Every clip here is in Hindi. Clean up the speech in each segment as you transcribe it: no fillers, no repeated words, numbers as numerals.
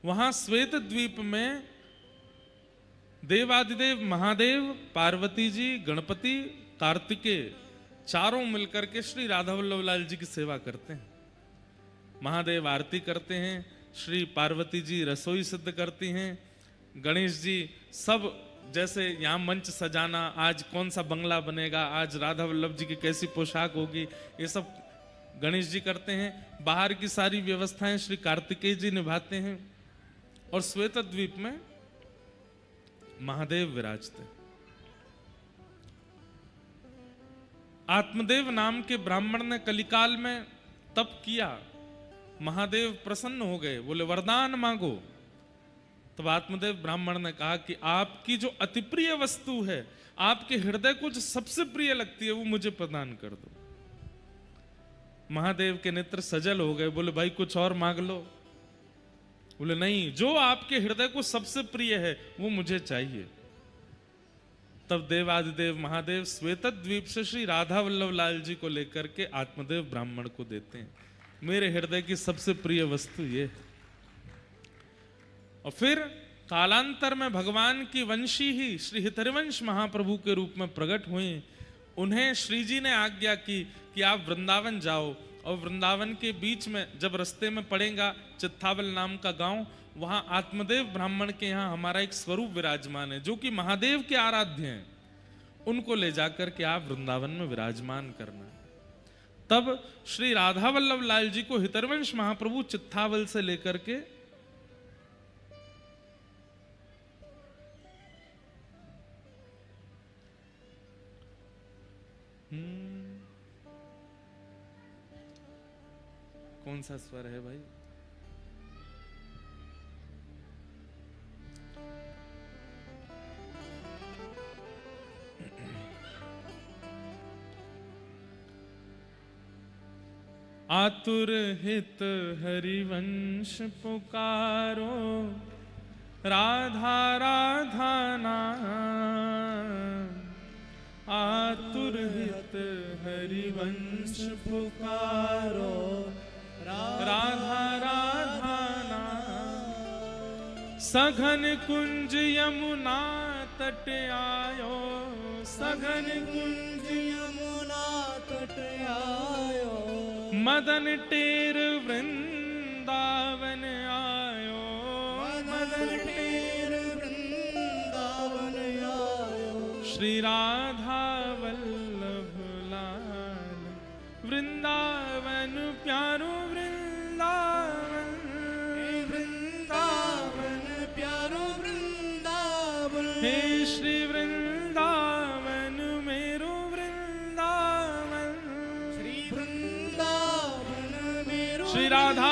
वहां श्वेत द्वीप में देवादिदेव महादेव, पार्वती जी, गणपति, कार्तिकेय चारों मिलकर के श्री राधा वल्लभ लाल जी की सेवा करते हैं। महादेव आरती करते हैं, श्री पार्वती जी रसोई सिद्ध करती हैं, गणेश जी सब जैसे यहाँ मंच सजाना, आज कौन सा बंगला बनेगा, आज राधा वल्लभ जी की कैसी पोशाक होगी, ये सब गणेश जी करते हैं। बाहर की सारी व्यवस्थाएं श्री कार्तिकेय जी निभाते हैं। और श्वेत द्वीप में महादेव विराजते। आत्मदेव नाम के ब्राह्मण ने कलिकाल में तप किया, महादेव प्रसन्न हो गए, बोले वरदान मांगो। तब आत्मदेव ब्राह्मण ने कहा कि आपकी जो अति प्रिय वस्तु है, आपके हृदय को जो सबसे प्रिय लगती है, वो मुझे प्रदान कर दो। महादेव के नेत्र सजल हो गए, बोले भाई कुछ और मांग लो। बोले नहीं, जो आपके हृदय को सबसे प्रिय है वो मुझे चाहिए। तब देवादिदेव महादेव श्वेत द्वीप से श्री राधा वल्लभ लाल जी को लेकर के आत्मदेव ब्राह्मण को देते हैं, मेरे हृदय की सबसे प्रिय वस्तु ये है। और फिर कालांतर में भगवान की वंशी ही श्री हितरिवंश महाप्रभु के रूप में प्रकट हुए। उन्हें श्री जी ने आज्ञा की कि आप वृंदावन जाओ, और वृंदावन के बीच में जब रास्ते में पड़ेगा चित्तावल नाम का गांव, वहां आत्मदेव ब्राह्मण के यहाँ हमारा एक स्वरूप विराजमान है जो कि महादेव के आराध्य हैं, उनको ले जाकर के आप वृंदावन में विराजमान करना। तब श्री राधा वल्लभ लाल जी को हितरवंश महाप्रभु चित्तावल से लेकर के कौन सा स्वर है भाई? आतुर हित हरिवंश पुकारो, राधा राधा नाम। आतुर हित हरिवंश पुकारो, राधा राधा नाम। सघन कुंज यमुना तट आयो, सघन कुंज यमुना तट आयो। मदन टेर वृंदावन आयो, मदन टेर वृंदावन आयो। श्री राधा वल्लभ लाल वृंदावन प्यारो, वृंदावन वृंदावन प्यारो वृंदावन। हे श्री वृंदावन मेरो वृंदावन, श्री वृंदावन मेरो। श्री राधा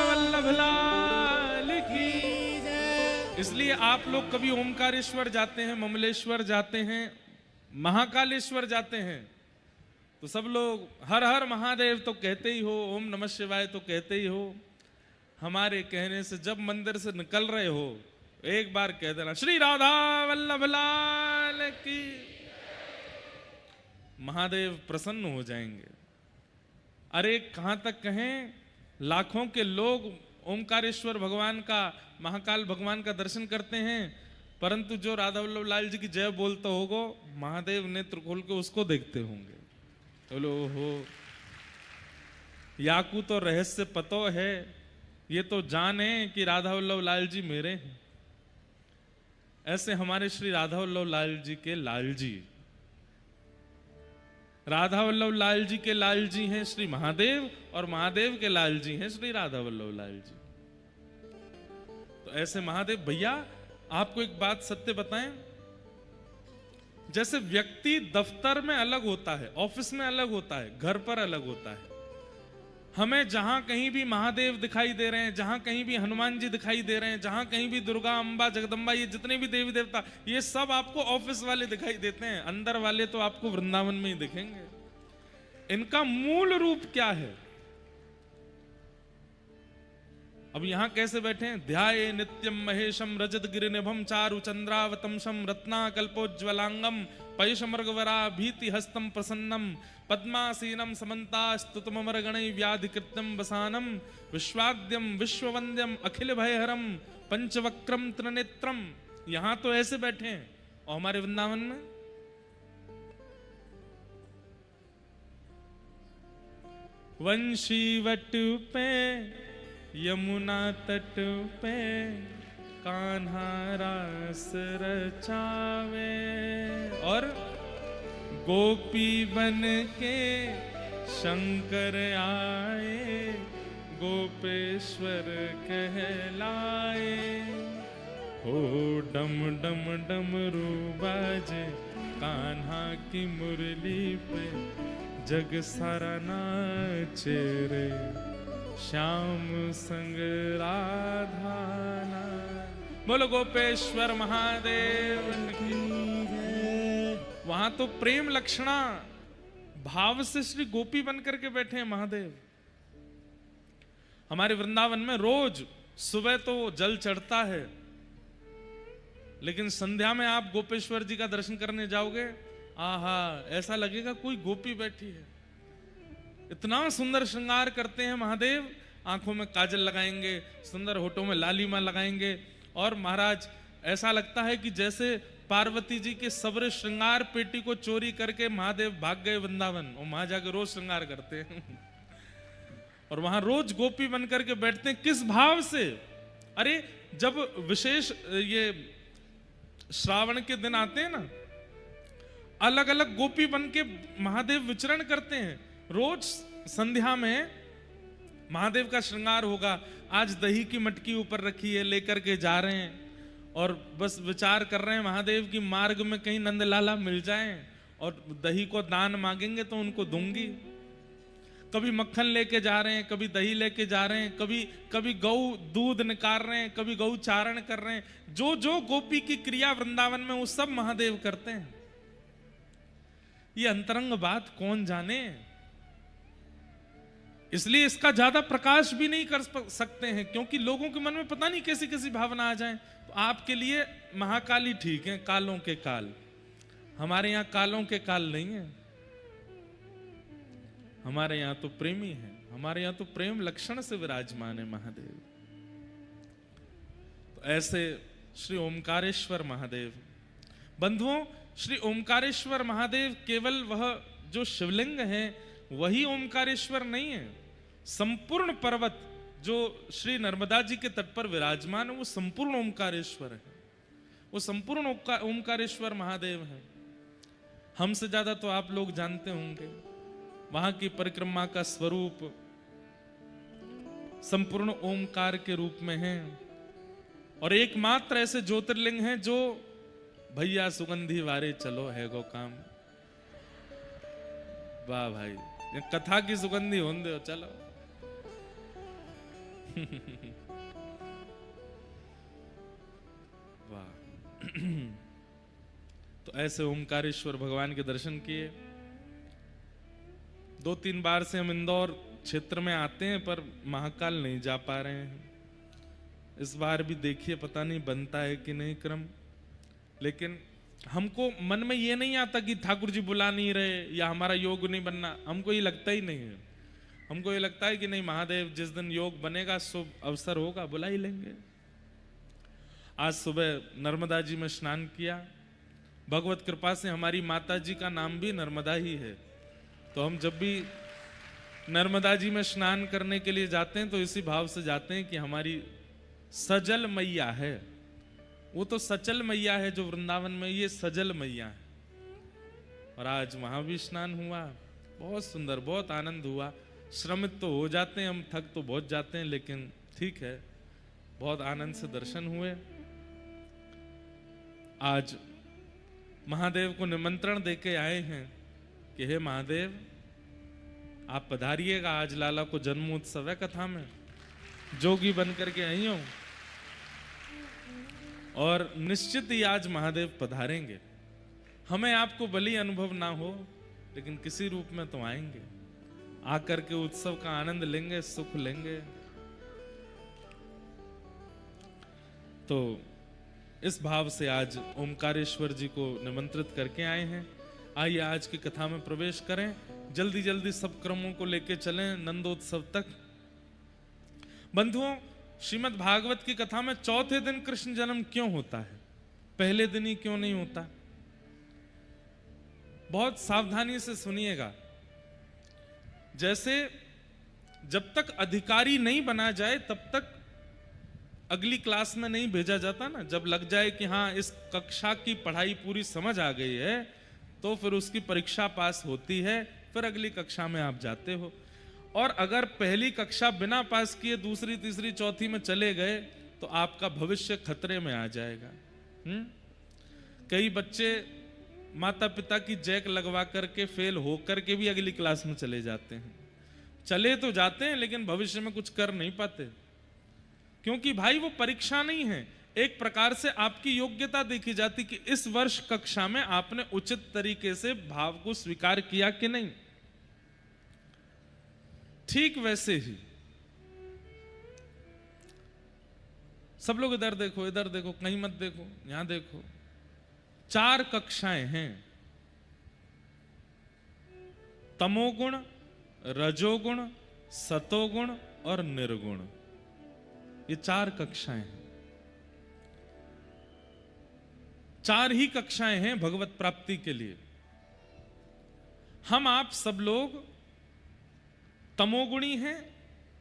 वल्लभ लाल की जय। इसलिए आप लोग कभी ओमकारेश्वर जाते हैं, ममलेश्वर जाते हैं, महाकालेश्वर जाते हैं, तो सब लोग हर हर महादेव तो कहते ही हो, ओम नमः शिवाय तो कहते ही हो। हमारे कहने से जब मंदिर से निकल रहे हो, एक बार कह देना श्री राधा वल्लभ लाल की। महादेव प्रसन्न हो जाएंगे। अरे कहां तक कहें, लाखों के लोग ओमकारेश्वर भगवान का, महाकाल भगवान का दर्शन करते हैं, परंतु जो राधा वल्लभ लाल जी की जय बोलता होगा, महादेव नेत्र खोल के उसको देखते होंगे। बोलो हो, याकू तो रहस्य पतो है, ये तो जाने कि राधा वल्लभ लाल जी मेरे हैं। ऐसे हमारे श्री राधा वल्लभ लाल जी के लाल जी, राधा वल्लभ लाल जी के लाल जी हैं श्री महादेव, और महादेव के लाल जी हैं श्री राधा वल्लभ लाल जी। तो ऐसे महादेव भैया, आपको एक बात सत्य बताएं, जैसे व्यक्ति दफ्तर में अलग होता है, ऑफिस में अलग होता है, घर पर अलग होता है, हमें जहां कहीं भी महादेव दिखाई दे रहे हैं, जहां कहीं भी हनुमान जी दिखाई दे रहे हैं, जहां कहीं भी दुर्गा, अंबा, जगदम्बा, ये जितने भी देवी देवता, ये सब आपको ऑफिस वाले दिखाई देते हैं, अंदर वाले तो आपको वृंदावन में ही दिखेंगे। इनका मूल रूप क्या है? अब यहां कैसे बैठे हैं? ध्याये नित्यम महेशम रजत गिरिनिभम चारु चंद्रावतंशम रत्नाकल्पोज्ज्वलांगम पयुषमर्गवरा भीति हस्तम प्रसन्नम पद्मासीनम समन्तास्तुतमरगणै व्याधिकृत्यम वसानम विश्वाद्यम विश्ववंद्यम अखिल भयहरम पंचवक्रम त्रिनेत्रम। यहां तो ऐसे बैठे हैं, और हमारे वृंदावन में वंशी वट पे यमुना तट पे कान्हा रास रचावे, और गोपी बन के शंकर आए गोपेश्वर कहलाए। हो डम डम डमरू बाजे कान्हा की मुरली पे जग सारा नाचे रे श्याम संग राधा। बोलो गोपेश्वर महादेव की जय। वहां तो प्रेम लक्षणा भाव से श्री गोपी बन करके बैठे हैं महादेव। हमारे वृंदावन में रोज सुबह तो जल चढ़ता है, लेकिन संध्या में आप गोपेश्वर जी का दर्शन करने जाओगे, आहा ऐसा लगेगा कोई गोपी बैठी है। इतना सुंदर श्रृंगार करते हैं महादेव, आंखों में काजल लगाएंगे, सुंदर होठों में लालिमा लगाएंगे, और महाराज ऐसा लगता है कि जैसे पार्वती जी के सबरे श्रृंगार पेटी को चोरी करके महादेव भाग गए वृंदावन, और वहां जाकर रोज श्रृंगार करते हैं और वहां रोज गोपी बन करके बैठते हैं। किस भाव से? अरे जब विशेष ये श्रावण के दिन आते हैं ना, अलग अलग गोपी बन के महादेव विचरण करते हैं। रोज संध्या में महादेव का श्रृंगार होगा। आज दही की मटकी ऊपर रखी है, लेकर के जा रहे हैं, और बस विचार कर रहे हैं महादेव की मार्ग में कहीं नंदलाला मिल जाएं और दही को दान मांगेंगे तो उनको दूंगी। कभी मक्खन लेके जा रहे हैं, कभी दही लेके जा रहे हैं, कभी गौ दूध निकाल रहे हैं, कभी गौ चारण कर रहे हैं। जो जो गोपी की क्रिया वृंदावन में वो सब महादेव करते हैं। ये अंतरंग बात कौन जाने, इसलिए इसका ज्यादा प्रकाश भी नहीं कर सकते हैं, क्योंकि लोगों के मन में पता नहीं कैसी कैसी भावना आ जाए। तो आपके लिए महाकाली ठीक है, कालों के काल। हमारे यहाँ कालों के काल नहीं है, हमारे यहाँ तो प्रेमी है, हमारे यहाँ तो प्रेम लक्षण से विराजमान है महादेव। तो ऐसे श्री ओमकारेश्वर महादेव। बंधुओं, श्री ओमकारेश्वर महादेव केवल वह जो शिवलिंग है वही ओमकारेश्वर नहीं है। संपूर्ण पर्वत जो श्री नर्मदा जी के तट पर विराजमान है वो संपूर्ण ओमकारेश्वर है, वो संपूर्ण ओमकारेश्वर महादेव है। हमसे ज्यादा तो आप लोग जानते होंगे वहां की परिक्रमा का स्वरूप संपूर्ण ओमकार के रूप में है, और एकमात्र ऐसे ज्योतिर्लिंग हैं जो भैया सुगंधी वारे चलो है गो काम। वाह भाई, ये कथा की सुगंधी होंदे हो, चलो वाह। तो ऐसे ओमकारेश्वर भगवान के दर्शन किए। 2-3 बार से हम इंदौर क्षेत्र में आते हैं पर महाकाल नहीं जा पा रहे हैं। इस बार भी देखिए पता नहीं बनता है कि नहीं क्रम, लेकिन हमको मन में ये नहीं आता कि ठाकुर जी बुला नहीं रहे या हमारा योग नहीं बनना। हमको ये लगता ही नहीं है, हमको ये लगता है कि नहीं महादेव जिस दिन योग बनेगा शुभ अवसर होगा बुला ही लेंगे। आज सुबह नर्मदा जी में स्नान किया, भगवत कृपा से हमारी माता जी का नाम भी नर्मदा ही है। तो हम जब भी नर्मदा जी में स्नान करने के लिए जाते हैं तो इसी भाव से जाते हैं कि हमारी सजल मैया है। वो तो सचल मैया है जो वृंदावन में, ये सजल मैया है। और आज वहां भी स्नान हुआ, बहुत सुंदर, बहुत आनंद हुआ। श्रमित तो हो जाते हैं हम, थक तो बहुत जाते हैं, लेकिन ठीक है, बहुत आनंद से दर्शन हुए। आज महादेव को निमंत्रण देके आए हैं कि हे महादेव आप पधारिएगा, आज लाला को जन्मोत्सव है कथा में, जोगी बन करके आई हूं, और निश्चित ही आज महादेव पधारेंगे। हमें आपको भली अनुभव ना हो, लेकिन किसी रूप में तो आएंगे, आकर के उत्सव का आनंद लेंगे, सुख लेंगे। तो इस भाव से आज ओमकारेश्वर जी को निमंत्रित करके आए हैं। आइए आज की कथा में प्रवेश करें। जल्दी जल्दी सब क्रमों को लेकर चलें नंदोत्सव तक। बंधुओं, श्रीमद् भागवत की कथा में चौथे दिन कृष्ण जन्म क्यों होता है, पहले दिन ही क्यों नहीं होता? बहुत सावधानी से सुनिएगा। जैसे जब तक अधिकारी नहीं बना जाए तब तक अगली क्लास में नहीं भेजा जाता ना। जब लग जाए कि हाँ इस कक्षा की पढ़ाई पूरी समझ आ गई है तो फिर उसकी परीक्षा पास होती है, फिर अगली कक्षा में आप जाते हो। और अगर पहली कक्षा बिना पास किए दूसरी तीसरी चौथी में चले गए तो आपका भविष्य खतरे में आ जाएगा। कई बच्चे माता पिता की जैक लगवा करके फेल हो करके भी अगली क्लास में चले जाते हैं। चले तो जाते हैं लेकिन भविष्य में कुछ कर नहीं पाते, क्योंकि भाई वो परीक्षा नहीं है, एक प्रकार से आपकी योग्यता देखी जाती कि इस वर्ष कक्षा में आपने उचित तरीके से भाव को स्वीकार किया कि नहीं। ठीक वैसे ही सब लोग इधर देखो, इधर देखो, कहीं मत देखो, यहां देखो। 4 कक्षाएं हैं, तमोगुण, रजोगुण, सतोगुण और निर्गुण। ये 4 कक्षाएं हैं। 4 ही कक्षाएं हैं भगवत प्राप्ति के लिए। हम आप सब लोग तमोगुणी हैं,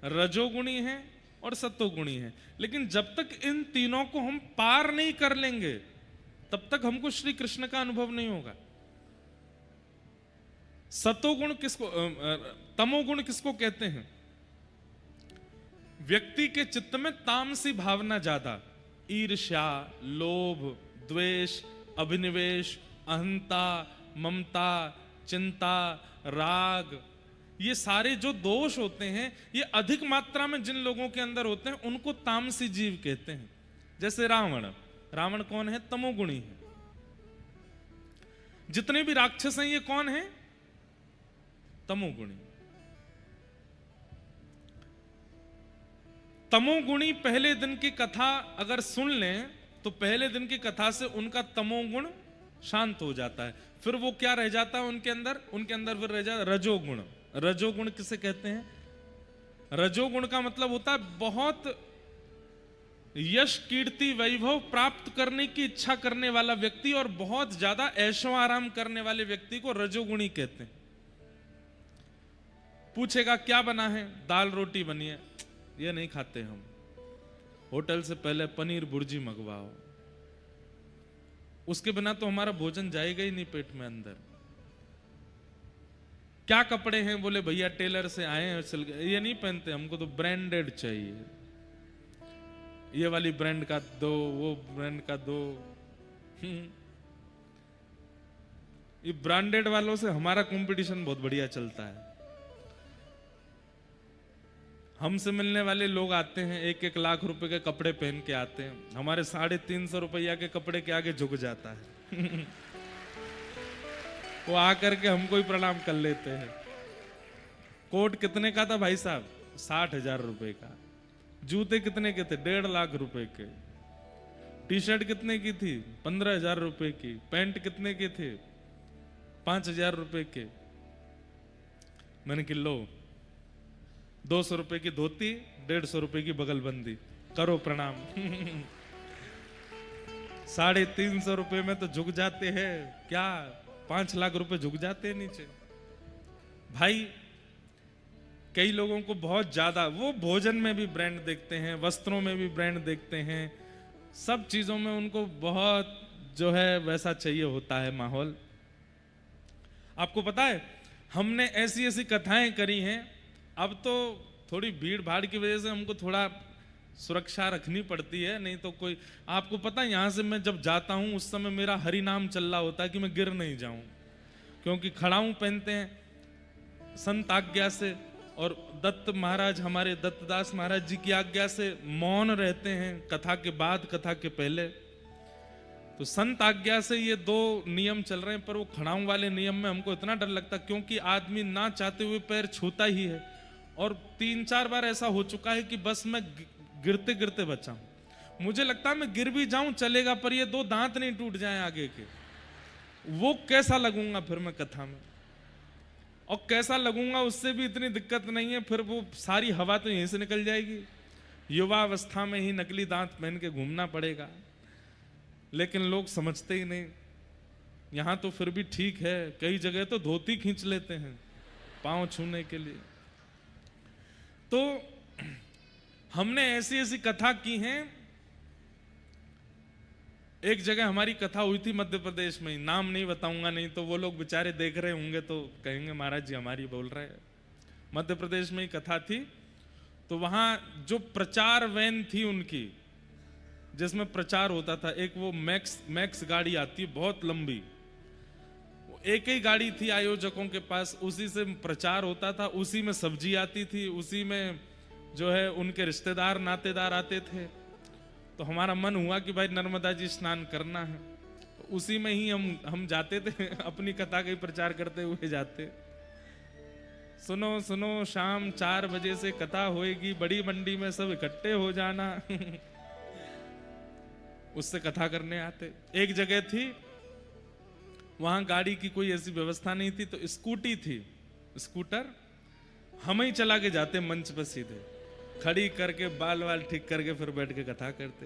रजोगुणी हैं और सतोगुणी हैं, लेकिन जब तक इन तीनों को हम पार नहीं कर लेंगे तब तक हमको श्री कृष्ण का अनुभव नहीं होगा। सतोगुण किसको, तमोगुण किसको कहते हैं? व्यक्ति के चित्त में तामसी भावना ज्यादा, ईर्ष्या, लोभ, द्वेष, अभिनिवेश, अहंता, ममता, चिंता, राग, ये सारे जो दोष होते हैं ये अधिक मात्रा में जिन लोगों के अंदर होते हैं उनको तामसी जीव कहते हैं। जैसे रावण, रावण कौन है? तमोगुणी है। जितने भी राक्षस हैं ये कौन है? तमोगुणी। तमोगुणी पहले दिन की कथा अगर सुन लें तो पहले दिन की कथा से उनका तमोगुण शांत हो जाता है। फिर वो क्या रह जाता है उनके अंदर? उनके अंदर फिर रह जाता है रजोगुण। रजोगुण किसे कहते हैं? रजोगुण का मतलब होता है बहुत यश, कीर्ति, वैभव प्राप्त करने की इच्छा करने वाला व्यक्ति और बहुत ज्यादा ऐशो आराम करने वाले व्यक्ति को रजोगुणी कहते हैं। पूछेगा क्या बना है? दाल रोटी बनी है। ये नहीं खाते हम, होटल से पहले पनीर भुर्जी मंगवाओ, उसके बिना तो हमारा भोजन जाएगा ही नहीं पेट में अंदर। क्या कपड़े हैं? बोले भैया टेलर से आए हैं, सिल गए। ये नहीं पहनते, हमको तो ब्रांडेड चाहिए, ये वाली ब्रांड का दो, वो ब्रांड का दो। ये ब्रांडेड वालों से हमारा कंपटीशन बहुत बढ़िया चलता है। हमसे मिलने वाले लोग आते हैं 1-1 लाख रुपए के कपड़े पहन के आते हैं, हमारे 350 रुपया के कपड़े के आगे झुक जाता है। वो आकर के हमको ही प्रणाम कर लेते हैं। कोट कितने का था भाई साहब? 60,000 रुपए का। जूते कितने के थे? 1.5 लाख रुपए के। टी शर्ट कितने की थी? 15,000 रुपए की। पैंट कितने के थे? 5,000 रुपए के। मैंने कि लो 200 रुपए की धोती, 150 रुपए की बगलबंदी, करो प्रणाम। 350 रुपए में तो झुक जाते हैं, क्या 5 लाख रुपए झुक जाते हैं नीचे। भाई कई लोगों को बहुत ज्यादा, वो भोजन में भी ब्रांड देखते हैं, वस्त्रों में भी ब्रांड देखते हैं, सब चीजों में उनको बहुत जो है वैसा चाहिए होता है माहौल। आपको पता है हमने ऐसी ऐसी कथाएं करी हैं। अब तो थोड़ी भीड़ भाड़ की वजह से हमको थोड़ा सुरक्षा रखनी पड़ती है, नहीं तो कोई, आपको पता है यहां से मैं जब जाता हूं उस समय मेरा हरि नाम चल रहा होता है कि मैं गिर नहीं जाऊं, क्योंकि खड़ाऊं पहनते हैं संत आज्ञा से, और दत्त महाराज, हमारे दत्तदास महाराज जी की आज्ञा से मौन रहते हैं कथा के बाद, कथा के पहले। तो संत आज्ञा से ये 2 नियम चल रहे हैं, पर वो खड़ाऊं वाले नियम में हमको इतना डर लगता, क्योंकि आदमी ना चाहते हुए पैर छूता ही है। और 3-4 बार ऐसा हो चुका है कि बस मैं गिरते गिरते बचा हूं। मुझे लगता है मैं गिर भी जाऊं चलेगा, पर ये 2 दांत नहीं टूट जाएं आगे के, वो कैसा लगूंगा फिर मैं कथा में, और कैसा लगूंगा उससे भी इतनी दिक्कत नहीं है, फिर वो सारी हवा तो यहीं से निकल जाएगी। युवावस्था में ही नकली दांत पहन के घूमना पड़ेगा, लेकिन लोग समझते ही नहीं। यहां तो फिर भी ठीक है, कई जगह तो धोती खींच लेते हैं पांव छूने के लिए। तो हमने ऐसी ऐसी कथा की हैं। एक जगह हमारी कथा हुई थी मध्य प्रदेश में, नाम नहीं बताऊंगा, नहीं तो वो लोग बेचारे देख रहे होंगे तो कहेंगे महाराज जी हमारी बोल रहे हैं। मध्य प्रदेश में ही कथा थी। तो वहां जो प्रचार वैन थी उनकी, जिसमें प्रचार होता था, एक वो मैक्स गाड़ी आती है बहुत लंबी, एक ही गाड़ी थी आयोजकों के पास, उसी से प्रचार होता था, उसी में सब्जी आती थी, उसी में जो है उनके रिश्तेदार नातेदार आते थे। तो हमारा मन हुआ कि भाई नर्मदा जी स्नान करना है, तो उसी में ही हम जाते थे, अपनी कथा का ही प्रचार करते हुए जाते। सुनो सुनो शाम 4 बजे से कथा होएगी, बड़ी मंडी में सब इकट्ठे हो जाना। उससे कथा करने आते। एक जगह थी, वहां गाड़ी की कोई ऐसी व्यवस्था नहीं थी, तो स्कूटी थी, स्कूटर हम ही चला के जाते मंच पर सीधे, खड़ी करके बाल वाल ठीक करके फिर बैठ के कथा करते।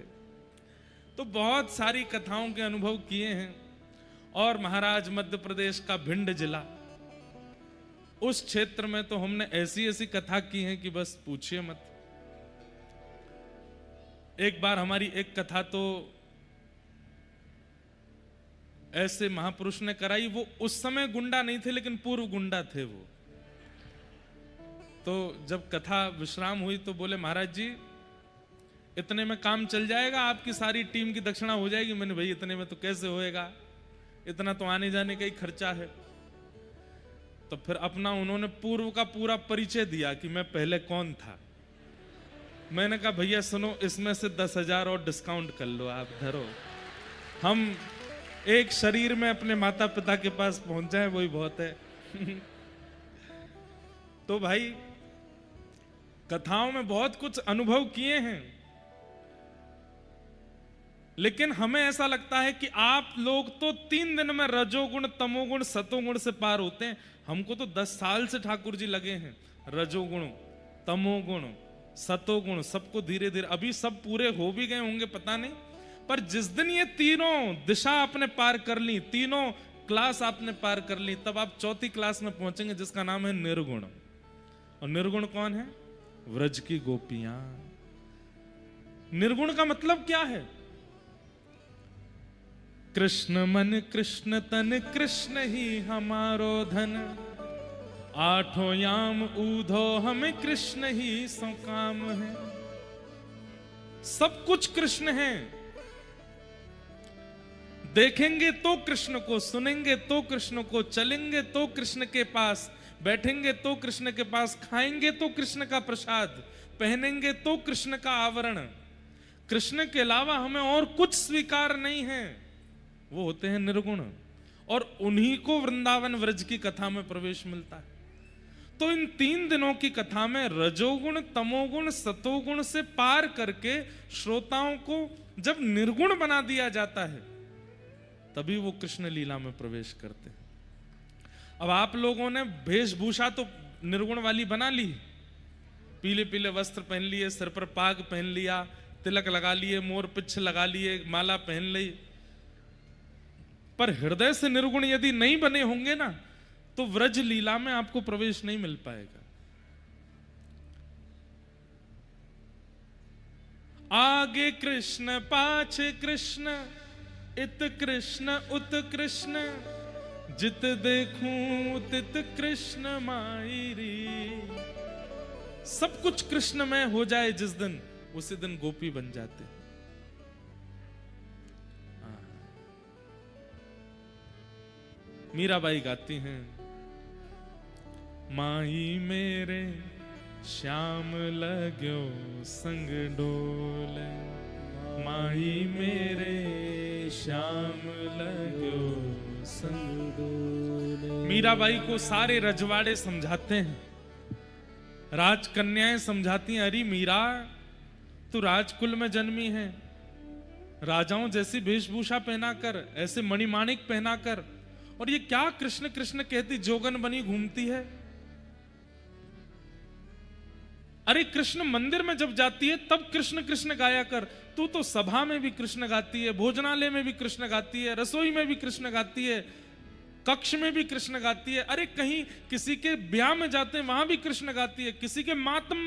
तो बहुत सारी कथाओं के अनुभव किए हैं। और महाराज मध्य प्रदेश का भिंड जिला, उस क्षेत्र में तो हमने ऐसी ऐसी कथा की है कि बस पूछिए मत। एक बार हमारी एक कथा तो ऐसे महापुरुष ने कराई, वो उस समय गुंडा नहीं थे लेकिन पूर्व गुंडा थे वो। तो जब कथा विश्राम हुई तो बोले महाराज जी इतने में काम चल जाएगा, आपकी सारी टीम की दक्षिणा हो जाएगी। मैंने भाई इतने में तो कैसे होएगा, इतना तो आने जाने का ही खर्चा है। तो फिर अपना उन्होंने पूर्व का पूरा परिचय दिया कि मैं पहले कौन था। मैंने कहा भैया सुनो, इसमें से 10,000 और डिस्काउंट कर लो, आप धरो, हम एक शरीर में अपने माता पिता के पास पहुंच जाए वही बहुत है। तो भाई कथाओं में बहुत कुछ अनुभव किए हैं, लेकिन हमें ऐसा लगता है कि आप लोग तो 3 दिन में रजोगुण तमोगुण सतोगुण से पार होते हैं। हमको तो 10 साल से ठाकुर जी लगे हैं रजोगुण तमोगुण सतोगुण सबको धीरे धीरे, अभी सब पूरे हो भी गए होंगे पता नहीं, पर जिस दिन ये तीनों दिशा आपने पार कर ली, तीनों क्लास आपने पार कर ली, तब आप 4थी क्लास में पहुंचेंगे जिसका नाम है निर्गुण। और निर्गुण कौन है? व्रज की गोपियां। निर्गुण का मतलब क्या है? कृष्ण मन कृष्ण तन कृष्ण ही हमारो धन, आठों याम ऊधो हमें कृष्ण ही सो काम है। सब कुछ कृष्ण है। देखेंगे तो कृष्ण को, सुनेंगे तो कृष्ण को, चलेंगे तो कृष्ण के पास, बैठेंगे तो कृष्ण के पास, खाएंगे तो कृष्ण का प्रसाद, पहनेंगे तो कृष्ण का आवरण। कृष्ण के अलावा हमें और कुछ स्वीकार नहीं है। वो होते हैं निर्गुण, और उन्हीं को वृंदावन व्रज की कथा में प्रवेश मिलता है। तो इन 3 दिनों की कथा में रजोगुण तमोगुण सतोगुण से पार करके श्रोताओं को जब निर्गुण बना दिया जाता है, तभी वो कृष्ण लीला में प्रवेश करते हैं। अब आप लोगों ने वेशभूषा तो निर्गुण वाली बना ली, पीले पीले वस्त्र पहन लिए, सिर पर पाग पहन लिया, तिलक लगा लिए, मोर पिच्छ लगा लिए, माला पहन ली, पर हृदय से निर्गुण यदि नहीं बने होंगे ना, तो व्रज लीला में आपको प्रवेश नहीं मिल पाएगा। आगे कृष्ण पाछे कृष्ण, इत कृष्ण उत कृष्ण, जित देखूं तित कृष्ण मायरी। सब कुछ कृष्ण में हो जाए जिस दिन, उसी दिन गोपी बन जाते। मीराबाई गाती हैं, माई मेरे श्याम लाग्यो संग डोले, माई मेरे श्याम लाग्यो संग डोले। मीराबाई को सारे रजवाड़े समझाते हैं, राजकन्याएं समझाती हैं, अरे मीरा तू राजकुल में जन्मी है, राजाओं जैसी वेशभूषा पहनाकर, ऐसे मणिमाणिक पहनाकर, और ये क्या कृष्ण कृष्ण कहती जोगन बनी घूमती है। अरे कृष्ण मंदिर में जब जाती है तब कृष्ण कृष्ण गाया कर। तू तो सभा में भी कृष्ण गाती है, भोजनालय में भी कृष्ण गाती है, रसोई में भी कृष्ण गाती है, कक्ष में भी कृष्ण गाती है। अरे कहीं किसी के ब्याह में जाते हैं वहां भी कृष्ण गाती है, किसी के मातम